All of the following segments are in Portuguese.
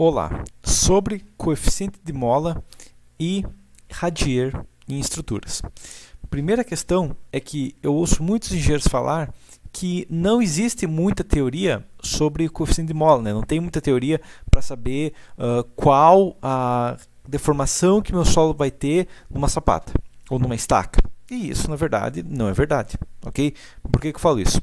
Olá, sobre coeficiente de mola e Radier em estruturas. Primeira questão é que eu ouço muitos engenheiros falar que não existe muita teoria sobre coeficiente de mola, né? Não tem muita teoria para saber qual a deformação que meu solo vai ter numa sapata ou numa estaca. E isso, na verdade, não é verdade, ok? Por que eu falo isso?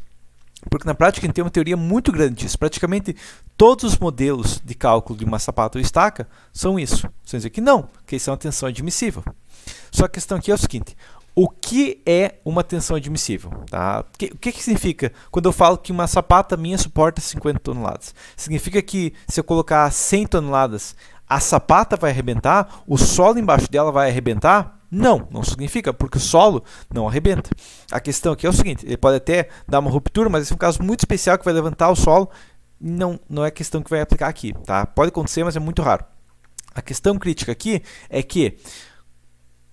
Porque na prática a gente tem uma teoria muito grande disso. Praticamente todos os modelos de cálculo de uma sapata ou estaca são isso. Sem dizer que não, que isso é uma tensão admissível. Só que a questão aqui é o seguinte: o que é uma tensão admissível? Tá? O que significa quando eu falo que uma sapata minha suporta 50 toneladas? Significa que se eu colocar 100 toneladas, a sapata vai arrebentar? O solo embaixo dela vai arrebentar? Não, não significa, porque o solo não arrebenta. A questão aqui é o seguinte: ele pode até dar uma ruptura, mas esse é um caso muito especial que vai levantar o solo. Não é questão que vai aplicar aqui. Tá? Pode acontecer, mas é muito raro. A questão crítica aqui é que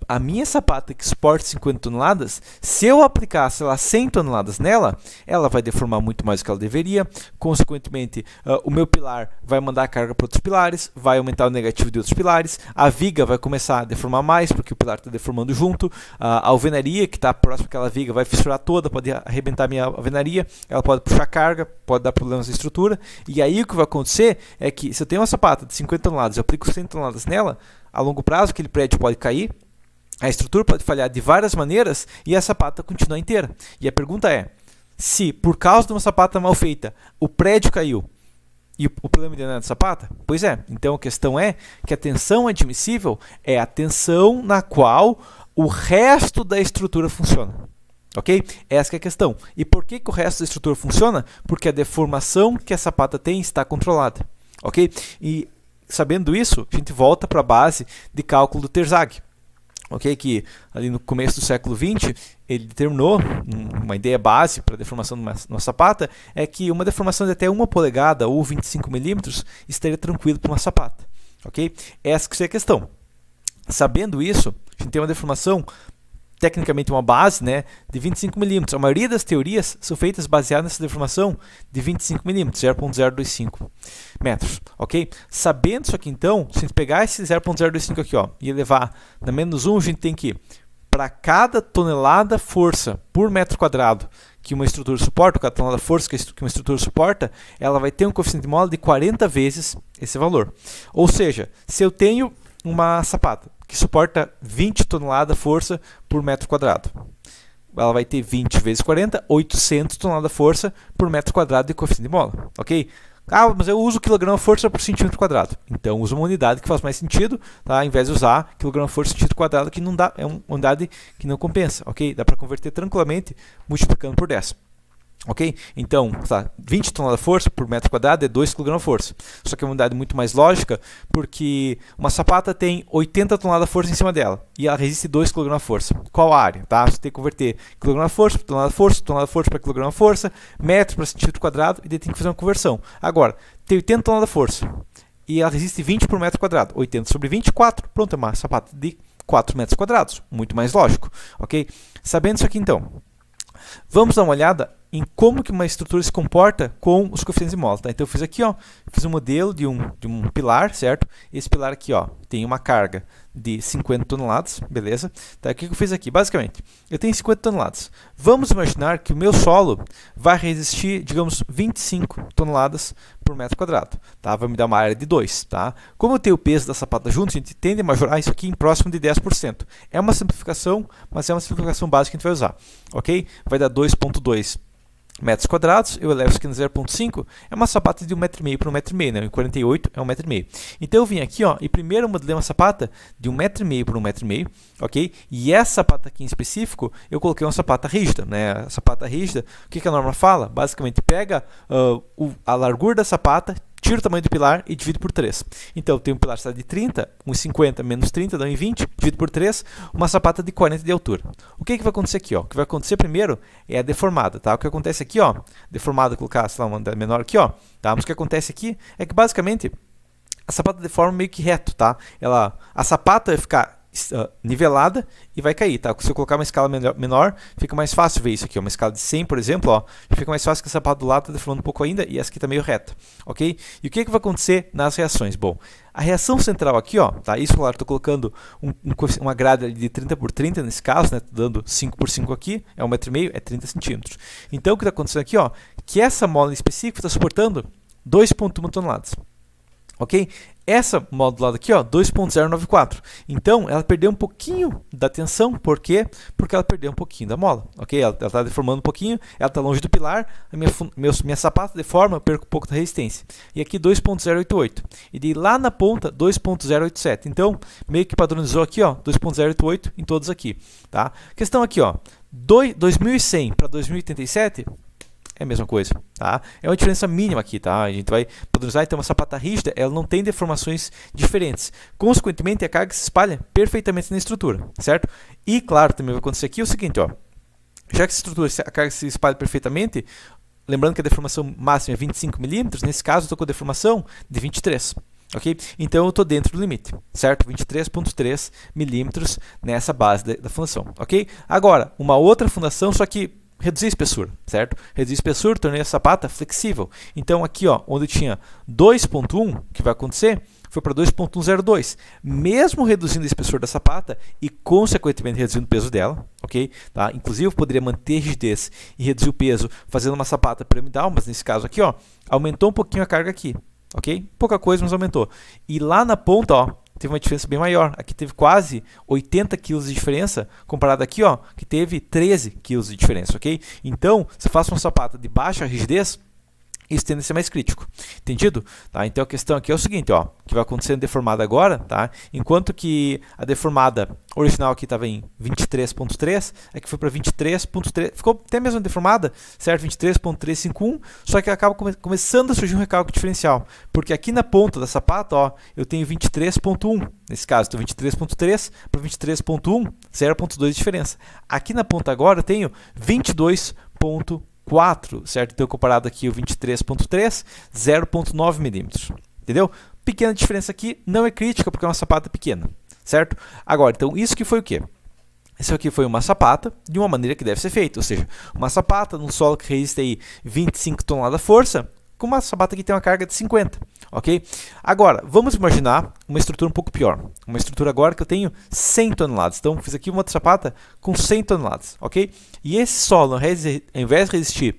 a minha sapata que suporta 50 toneladas, se eu aplicar, sei lá, 100 toneladas nela, ela vai deformar muito mais do que ela deveria. Consequentemente, o meu pilar vai mandar a carga para outros pilares, vai aumentar o negativo de outros pilares, a viga vai começar a deformar mais, porque o pilar está deformando junto, a alvenaria que está próxima àquela viga vai fissurar toda, pode arrebentar a minha alvenaria, ela pode puxar carga, pode dar problemas na estrutura, e aí o que vai acontecer é que se eu tenho uma sapata de 50 toneladas, eu aplico 100 toneladas nela, a longo prazo aquele prédio pode cair, a estrutura pode falhar de várias maneiras e a sapata continua inteira. E a pergunta é, se por causa de uma sapata mal feita, o prédio caiu e o problema não é da sapata? Pois é, então a questão é que a tensão admissível é a tensão na qual o resto da estrutura funciona. Ok? Essa é a questão. E por que o resto da estrutura funciona? Porque a deformação que a sapata tem está controlada. Ok? E sabendo isso, a gente volta para a base de cálculo do Terzaghi. Okay, que ali no começo do século XX ele determinou uma ideia base para a deformação de uma sapata, é que uma deformação de até 1 polegada ou 25 milímetros estaria tranquilo para uma sapata. Okay? Essa que é a questão. Sabendo isso, a gente tem uma deformação, tecnicamente uma base, né, de 25 milímetros. A maioria das teorias são feitas baseadas nessa deformação de 25 milímetros, 0,025 metros, ok? Sabendo isso aqui, então, se a gente pegar esse 0,025 aqui, ó, e levar na menos 1, a gente tem que, para cada tonelada força por metro quadrado que uma estrutura suporta, cada tonelada força que uma estrutura suporta, ela vai ter um coeficiente de mola de 40 vezes esse valor. Ou seja, se eu tenho uma sapata que suporta 20 toneladas força por metro quadrado, ela vai ter 20 vezes 40, 800 toneladas força por metro quadrado de coeficiente de mola, ok? Ah, mas eu uso quilograma força por centímetro quadrado. Então, usa uma unidade que faz mais sentido, tá? Ao invés de usar quilograma força por centímetro quadrado, que não dá, é uma unidade que não compensa, ok? Dá para converter tranquilamente multiplicando por 10. Ok? Então, 20 toneladas de força por metro quadrado é 2 kg de força. Só que é uma unidade muito mais lógica, porque uma sapata tem 80 toneladas de força em cima dela e ela resiste 2 kg de força. Qual a área? Tá? Você tem que converter kg de força para tonelada de força para kg de força, metro para centímetro quadrado, e daí tem que fazer uma conversão. Agora, tem 80 toneladas de força e ela resiste 20 por metro quadrado. 80 sobre 24, pronto, é uma sapata de 4 metros quadrados. Muito mais lógico. Ok? Sabendo isso aqui, então, vamos dar uma olhada em como que uma estrutura se comporta com os coeficientes de mola. Tá? Então eu fiz aqui, ó, fiz um modelo de um pilar, certo? Esse pilar aqui, ó, tem uma carga de 50 toneladas, beleza? Tá? O que eu fiz aqui? Basicamente, eu tenho 50 toneladas. Vamos imaginar que o meu solo vai resistir, digamos, 25 toneladas por metro quadrado. Tá? Vai me dar uma área de 2. Tá? Como eu tenho o peso da sapata junto, a gente tende a majorar isso aqui em próximo de 10%. É uma simplificação, mas é uma simplificação básica que a gente vai usar. Ok? Vai dar 2,2 metros quadrados, eu elevo isso aqui no 0,5, é uma sapata de 1,5 m por 1,5 m, né? Em 48 é 1,5 m. Então eu vim aqui, ó, e primeiro eu modelei uma sapata de 1,5 m por 1,5 m, ok? E essa sapata aqui em específico, eu coloquei uma sapata rígida, né? A sapata rígida, o que a norma fala? Basicamente pega a largura da sapata, tira o tamanho do pilar e divide por 3. Então, eu tenho um pilar de 30, 1,50 menos 30 dá 1,20, divido por 3, uma sapata de 40 de altura. O que vai acontecer aqui? Ó? O que vai acontecer primeiro é a deformada. Tá? O que acontece aqui, ó, deformada, colocar sei lá, uma menor aqui, ó, tá? Mas o que acontece aqui é que, basicamente, a sapata deforma meio que reto. Tá? A sapata vai ficar nivelada e vai cair, tá? Se eu colocar uma escala menor, fica mais fácil ver isso aqui, ó. Uma escala de 100, por exemplo, ó, fica mais fácil que essa parte do lado está deformando um pouco ainda e essa aqui está meio reta, ok? E o que vai acontecer nas reações? Bom, a reação central aqui, ó, tá? Isso, claro, estou colocando uma grade de 30 por 30 nesse caso, né? Tô dando 5 por 5 aqui, é 1,5 m, é 30 centímetros. Então, o que está acontecendo aqui, ó, que essa mola em específico está suportando 2,1 toneladas. Ok? Essa mola do lado aqui, ó, 2.094. Então, ela perdeu um pouquinho da tensão. Por quê? Porque ela perdeu um pouquinho da mola. Ok? Ela está deformando um pouquinho, ela está longe do pilar, a minha sapata deforma, eu perco um pouco da resistência. E aqui 2.088. E de lá na ponta, 2.087. Então, meio que padronizou aqui, ó, 2.088 em todos aqui. Tá? Questão aqui, ó, 2100 para 2087... é a mesma coisa, tá? É uma diferença mínima aqui, tá? A gente vai padronizar, então, uma sapata rígida, ela não tem deformações diferentes. Consequentemente, a carga se espalha perfeitamente na estrutura, certo? E, claro, também vai acontecer aqui o seguinte, ó. Já que a estrutura, a carga se espalha perfeitamente, lembrando que a deformação máxima é 25 milímetros, nesse caso, eu estou com a deformação de 23, ok? Então, eu estou dentro do limite, certo? 23,3 milímetros nessa base da fundação, ok? Agora, uma outra fundação, só que reduzir a espessura, certo? Reduzir a espessura, tornei a sapata flexível. Então, aqui, ó, onde tinha 2.1, o que vai acontecer? Foi para 2.102. Mesmo reduzindo a espessura da sapata e, consequentemente, reduzindo o peso dela, ok? Tá? Inclusive, eu poderia manter a rigidez e reduzir o peso fazendo uma sapata piramidal, mas nesse caso aqui, ó, aumentou um pouquinho a carga aqui, ok? Pouca coisa, mas aumentou. E lá na ponta, ó, teve uma diferença bem maior. Aqui teve quase 80 kg de diferença, comparado aqui, ó, que teve 13 kg de diferença, ok? Então, se eu faço uma sapata de baixa rigidez, isso tende a ser mais crítico. Entendido? Tá? Então, a questão aqui é o seguinte, ó, que vai acontecendo deformada agora, tá? Enquanto que a deformada original aqui estava em 23.3, aqui foi para 23.3, ficou até mesmo deformada, certo? 23.351, só que acaba começando a surgir um recálculo diferencial, porque aqui na ponta da sapata, ó, eu tenho 23.1, nesse caso, estou 23.3 para 23.1, 0.2 de diferença. Aqui na ponta agora eu tenho 22.4, certo? Então, comparado aqui o 23.3, 0.9 milímetros, entendeu? Pequena diferença aqui, não é crítica porque é uma sapata pequena, certo? Agora, então, isso que foi o quê? Isso aqui foi uma sapata de uma maneira que deve ser feita, ou seja, uma sapata num solo que resiste aí 25 toneladas de força, com uma sapata que tem uma carga de 50, ok? Agora, vamos imaginar uma estrutura um pouco pior. Uma estrutura agora que eu tenho 100 toneladas. Então, fiz aqui uma outra sapata com 100 toneladas, ok? E esse solo, ao invés de resistir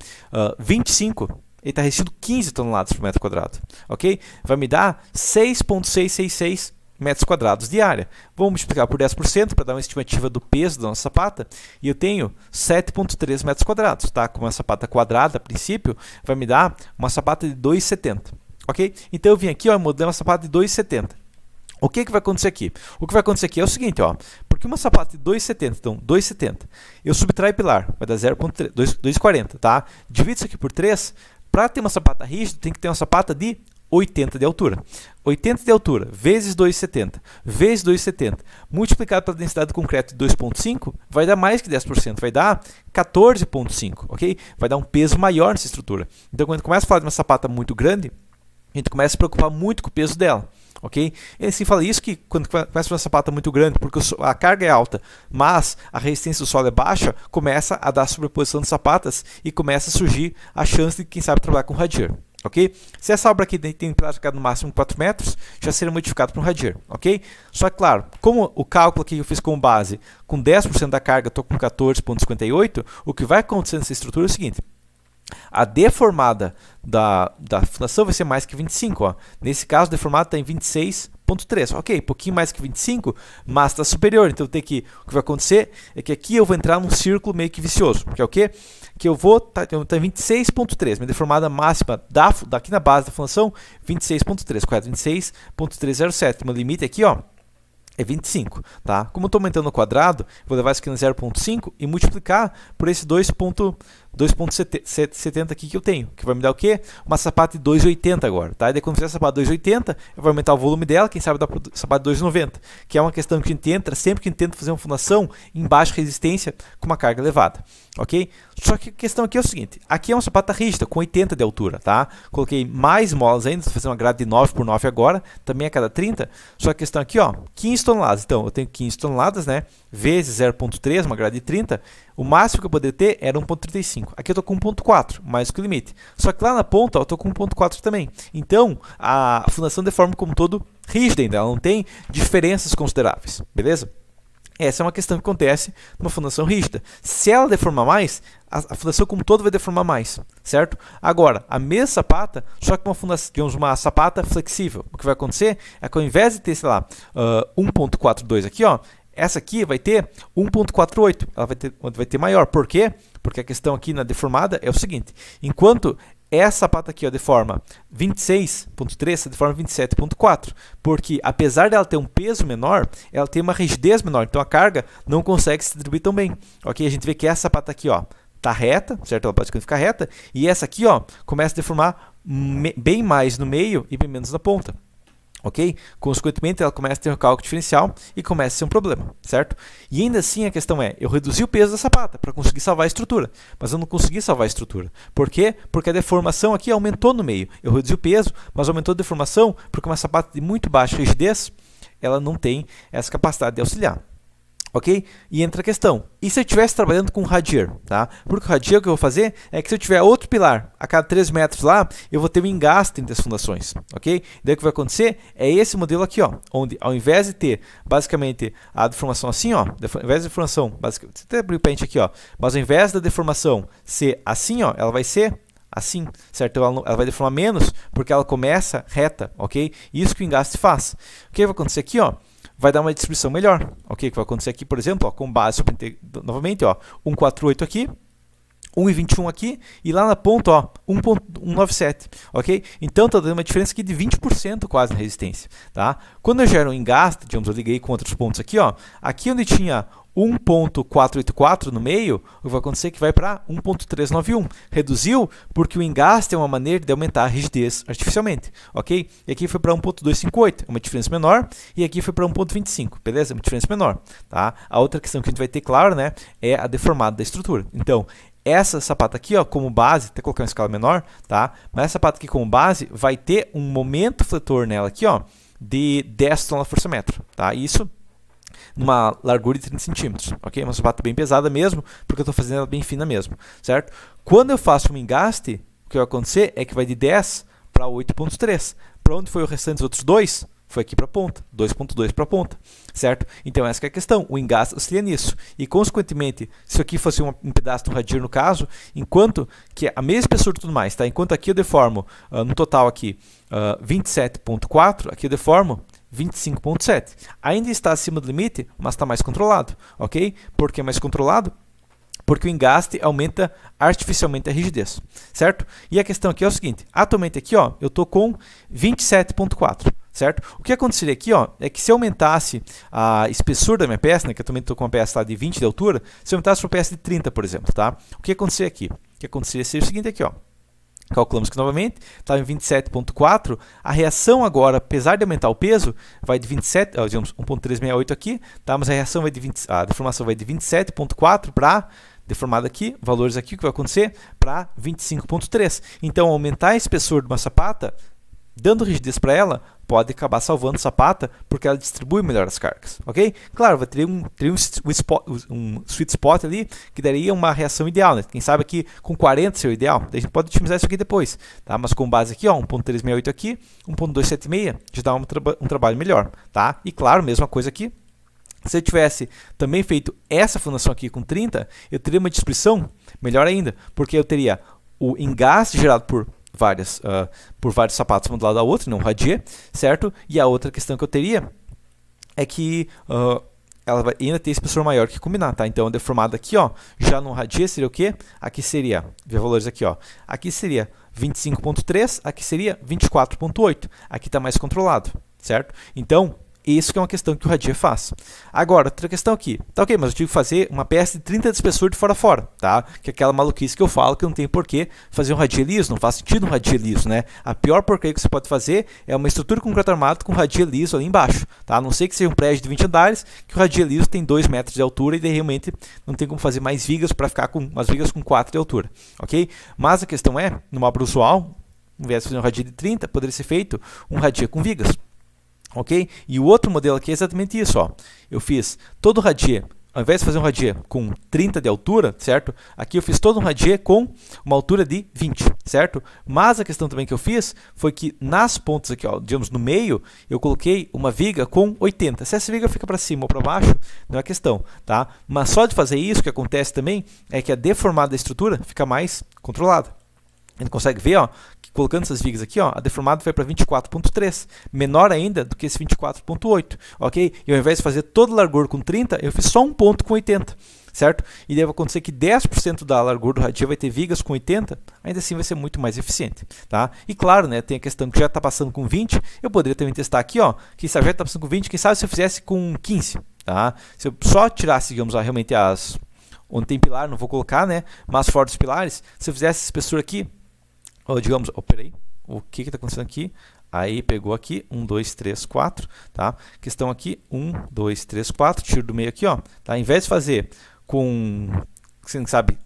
25, ele está resistindo 15 toneladas por metro quadrado, ok? Vai me dar 6,666 metros quadrados de área. Vamos multiplicar por 10% para dar uma estimativa do peso da nossa sapata. E eu tenho 7,3 metros quadrados, tá? Com uma sapata quadrada, a princípio, vai me dar uma sapata de 2,70, ok? Então, eu vim aqui, ó, modelei uma sapata de 2,70. O que vai acontecer aqui? O que vai acontecer aqui é o seguinte, ó, porque uma sapata de 2,70, então 2,70, eu subtraio pilar, vai dar 2,40, tá? Divido isso aqui por 3, para ter uma sapata rígida, tem que ter uma sapata de 80 de altura. 80 de altura vezes 2,70 vezes 2,70 multiplicado pela densidade do concreto de 2,5 vai dar mais que 10%, vai dar 14,5, ok? Vai dar um peso maior nessa estrutura. Então, quando a gente começa a falar de uma sapata muito grande, a gente começa a se preocupar muito com o peso dela, ok? E assim fala isso que quando começa uma sapata muito grande, porque a carga é alta, mas a resistência do solo é baixa, começa a dar sobreposição de sapatas e começa a surgir a chance de, quem sabe, trabalhar com radier. Ok? Se essa obra aqui tem pilar no máximo 4 metros, já será modificado para um radier, ok? Só que, claro, como o cálculo aqui que eu fiz com base, com 10% da carga, estou com 14,58, o que vai acontecer nessa estrutura é o seguinte: a deformada da fundação vai ser mais que 25, ó. Nesse caso, a deformada está em 26,3, ok, pouquinho mais que 25, mas está superior. Então, o que vai acontecer é que aqui eu vou entrar num círculo meio que vicioso, que é o quê? Que eu vou estar em 26,3, minha deformada máxima daqui na base da fundação, 26,3, correto? 26,307, meu limite aqui, ó, é 25, tá? Como eu estou aumentando o quadrado, vou levar isso aqui no 0,5 e multiplicar por esse 2,0 2.70 aqui que eu tenho, que vai me dar o quê? Uma sapata de 2,80 agora, tá? E daí quando fizer a sapata de 2,80, eu vou aumentar o volume dela, quem sabe dá para sapata de 2,90, que é uma questão que a gente entra sempre que a gente tenta fazer uma fundação em baixa resistência com uma carga elevada, ok? Só que a questão aqui é o seguinte, aqui é uma sapata rígida, com 80 de altura, tá? Coloquei mais molas ainda, vou fazer uma grade de 9 por 9 agora, também a cada 30, só que a questão aqui, ó, 15 toneladas, então eu tenho 15 toneladas, né, vezes 0.3, uma grade de 30, o máximo que eu poderia ter era 1.35, aqui eu tô com 1.4, mais que o limite, só que lá na ponta, ó, eu tô com 1.4 também, então a fundação deforma como um todo rígida ainda, ela não tem diferenças consideráveis, beleza? Essa é uma questão que acontece numa fundação rígida. Se ela deformar mais, a fundação como um todo vai deformar mais, certo? Agora, a mesma sapata, só que uma sapata flexível. O que vai acontecer é que ao invés de ter, sei lá, 1.42 aqui, ó, essa aqui vai ter 1.48, ela vai ter maior. Por quê? Porque a questão aqui na deformada é o seguinte, enquanto essa sapata aqui, ó, deforma 26.3, essa deforma 27.4, porque apesar dela ter um peso menor, ela tem uma rigidez menor, então a carga não consegue se distribuir tão bem. Ok? A gente vê que essa sapata aqui, ó, tá reta, certo? Ela praticamente fica reta, e essa aqui, ó, começa a deformar bem mais no meio e bem menos na ponta. Ok? Consequentemente, ela começa a ter um cálculo diferencial e começa a ser um problema, certo? E ainda assim, a questão é, eu reduzi o peso da sapata para conseguir salvar a estrutura, mas eu não consegui salvar a estrutura. Por quê? Porque a deformação aqui aumentou no meio. Eu reduzi o peso, mas aumentou a deformação porque uma sapata de muito baixa rigidez, ela não tem essa capacidade de auxiliar. Ok? E entra a questão, e se eu estivesse trabalhando com radier, tá? Porque o radier, o que eu vou fazer é que se eu tiver outro pilar a cada 3 metros lá, eu vou ter um engaste entre as fundações, ok? Daí o que vai acontecer é esse modelo aqui, ó, onde ao invés de ter basicamente a deformação assim, ó, ao invés da deformação, basicamente, você até abriu o pente aqui, ó, mas ao invés da deformação ser assim, ó, ela vai ser assim, certo? Ela vai deformar menos porque ela começa reta, ok? Isso que o engaste faz. O que vai acontecer aqui, ó? Vai dar uma distribuição melhor, ok? O que vai acontecer aqui, por exemplo, ó, com base novamente, ó, 148 aqui, 1,21 aqui, e lá na ponta, ó, 1,197, ok? Então, está dando uma diferença aqui de 20% quase na resistência, tá? Quando eu gero um engaste, digamos, eu liguei com outros pontos aqui, ó, aqui onde tinha 1.484 no meio, o que vai acontecer é que vai para 1.391. Reduziu porque o engaste é uma maneira de aumentar a rigidez artificialmente, ok? E aqui foi para 1.258, uma diferença menor, e aqui foi para 1.25, beleza? Uma diferença menor, tá? A outra questão que a gente vai ter, claro, né, é a deformada da estrutura. Então, essa sapata aqui, ó, como base, até colocar uma escala menor, tá? Mas essa sapata aqui como base vai ter um momento fletor nela aqui, ó, de 10 toneladas/metro, tá? Isso numa largura de 30 centímetros, ok? Uma sapata bem pesada mesmo, porque eu estou fazendo ela bem fina mesmo, certo? Quando eu faço um engaste, o que vai acontecer é que vai de 10 para 8.3. Para onde foi o restante dos outros dois? Foi aqui para a ponta, 2.2 para a ponta, certo? Então essa que é a questão, o engaste auxilia nisso. E consequentemente, se aqui fosse um pedaço de um radier no caso, enquanto que a mesma espessura e tudo mais, tá? Enquanto aqui eu deformo, no total aqui, 27.4, aqui eu deformo 25.7. Ainda está acima do limite, mas está mais controlado, ok? Por que mais controlado? Porque o engaste aumenta artificialmente a rigidez, certo? E a questão aqui é o seguinte, atualmente aqui, ó, eu estou com 27.4, certo? O que aconteceria aqui, ó, é que se eu aumentasse a espessura da minha peça, né, que eu também estou com uma peça lá de 20 de altura, se eu aumentasse para uma peça de 30, por exemplo, tá? O que aconteceria aqui? O que aconteceria seria o seguinte aqui, ó. Calculamos que novamente, estava em 27.4, a reação agora, apesar de aumentar o peso, vai de 27, digamos 1.368 aqui, tá? Mas a reação vai de a deformação vai de 27.4 para, deformada aqui, valores aqui, o que vai acontecer? Para 25.3. Então, aumentar a espessura de uma sapata, dando rigidez para ela, pode acabar salvando a sapata, porque ela distribui melhor as cargas, ok? Claro, vai ter um sweet spot ali, que daria uma reação ideal, né? Quem sabe aqui com 40 seria o ideal, daí a gente pode otimizar isso aqui depois, tá? Mas com base aqui, ó, 1.368 aqui, 1.276, já dá um trabalho melhor, tá? E claro, mesma coisa aqui, se eu tivesse também feito essa fundação aqui com 30, eu teria uma distribuição melhor ainda, porque eu teria o engaste gerado por vários sapatos um do lado da outra, não radier, certo? E a outra questão que eu teria é que ela vai ainda ter espessura maior que combinar, tá? Então, a deformada aqui, ó, já no radier seria o quê? Aqui seria, vê valores aqui, ó, aqui seria 25.3, aqui seria 24.8, aqui está mais controlado, certo? Então, Isso que é uma questão que o Radier faz. Agora, outra questão aqui. Tá ok, mas eu tive que fazer uma peça de 30 de espessura de fora a fora, tá? Que é aquela maluquice que eu falo que não tem porquê fazer um Radier liso, não faz sentido um Radier liso, né? A pior porcaria que você pode fazer é uma estrutura com concreto armado com Radier liso ali embaixo, tá? A não ser que seja um prédio de 20 andares, que o Radier liso tem 2 metros de altura e daí realmente não tem como fazer mais vigas para ficar com umas vigas com 4 de altura, ok? Mas a questão é, numa obra usual, ao invés de fazer um Radier de 30, poderia ser feito um Radier com vigas. Ok? E o outro modelo aqui é exatamente isso, ó. Eu fiz todo o Radier, ao invés de fazer um Radier com 30 de altura, certo? Aqui eu fiz todo um Radier com uma altura de 20, certo? Mas a questão também que eu fiz foi que nas pontas aqui, ó, digamos no meio, eu coloquei uma viga com 80. Se essa viga fica para cima ou para baixo, não é questão, tá? Mas só de fazer isso, o que acontece também é que a deformada da estrutura fica mais controlada. A gente consegue ver, ó, que colocando essas vigas aqui, ó, a deformada vai para 24.3, menor ainda do que esse 24.8, ok? E ao invés de fazer todo o largura com 30, eu fiz só um ponto com 80, certo? E deve acontecer que 10% da largura do Radier vai ter vigas com 80, ainda assim vai ser muito mais eficiente, tá? E claro, né, tem a questão que já está passando com 20, eu poderia também testar aqui, ó, que se já está passando com 20, quem sabe se eu fizesse com 15, tá? Se eu só tirasse, digamos, realmente as... onde tem pilar, não vou colocar, né, mas fora dos pilares, se eu fizesse essa espessura aqui, ou digamos, peraí, o que está acontecendo aqui? Aí pegou aqui, 1, 2, 3, 4, tá? Questão aqui, 1, 2, 3, 4, tiro do meio aqui, ó. Tá? Ao invés de fazer com, quem sabe,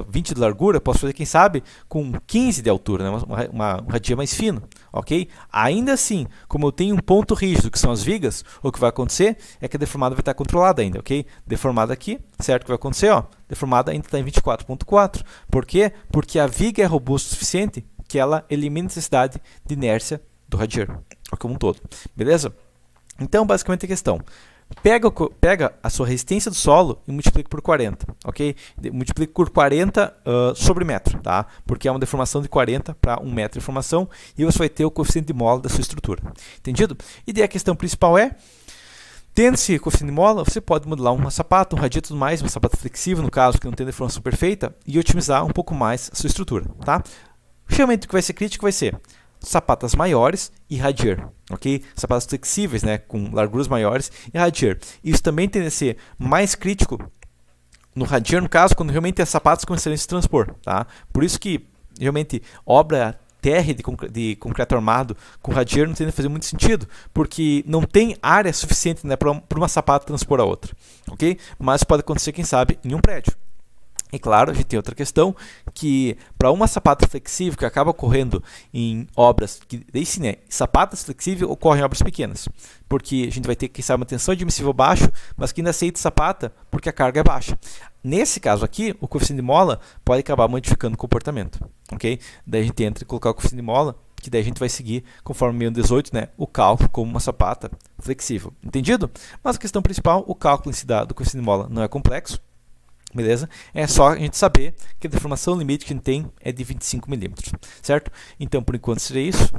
20 de largura, posso fazer, quem sabe, com 15 de altura, né? Um Radier mais fino, ok? Ainda assim, como eu tenho um ponto rígido, que são as vigas, o que vai acontecer é que a deformada vai estar controlada ainda, ok? Deformada aqui, certo? O que vai acontecer, ó, deformada ainda está em 24.4. Por quê? Porque a viga é robusta o suficiente que ela elimina a necessidade de inércia do Radier, como um todo, beleza? Então, basicamente a questão... Pega a sua resistência do solo e multiplica por 40, ok? Multiplica por 40 sobre metro, tá? Porque é uma deformação de 40 para 1 metro de deformação e você vai ter o coeficiente de mola da sua estrutura. Entendido? E daí a questão principal é, tendo esse coeficiente de mola, você pode modelar uma sapata, um Radier e tudo mais, uma sapata flexível, no caso, que não tem deformação perfeita, e otimizar um pouco mais a sua estrutura, tá? Realmente o que vai ser crítico vai ser sapatas maiores e Radier, ok? Sapatas flexíveis, né, com larguras maiores e Radier. Isso também tende a ser mais crítico no Radier, no caso, quando realmente as sapatas começarem a se transpor, tá? Por isso que, realmente, obra térrea de concreto armado com Radier não tende a fazer muito sentido, porque não tem área suficiente, né, para uma sapata transpor a outra, ok? Mas pode acontecer, quem sabe, em um prédio. E claro, a gente tem outra questão, que para uma sapata flexível que acaba ocorrendo em obras, que daí sim, né, sapatas flexíveis ocorrem em obras pequenas, porque a gente vai ter, quem sabe, uma tensão admissível baixo, mas que ainda aceita sapata porque a carga é baixa. Nesse caso aqui, o coeficiente de mola pode acabar modificando o comportamento, ok? Daí a gente entra e colocar o coeficiente de mola, que daí a gente vai seguir, conforme o 1018, né, o cálculo como uma sapata flexível, entendido? Mas a questão principal, o cálculo em si do coeficiente de mola não é complexo, beleza? É só a gente saber que a deformação limite que a gente tem é de 25 milímetros, certo? Então, por enquanto, seria isso.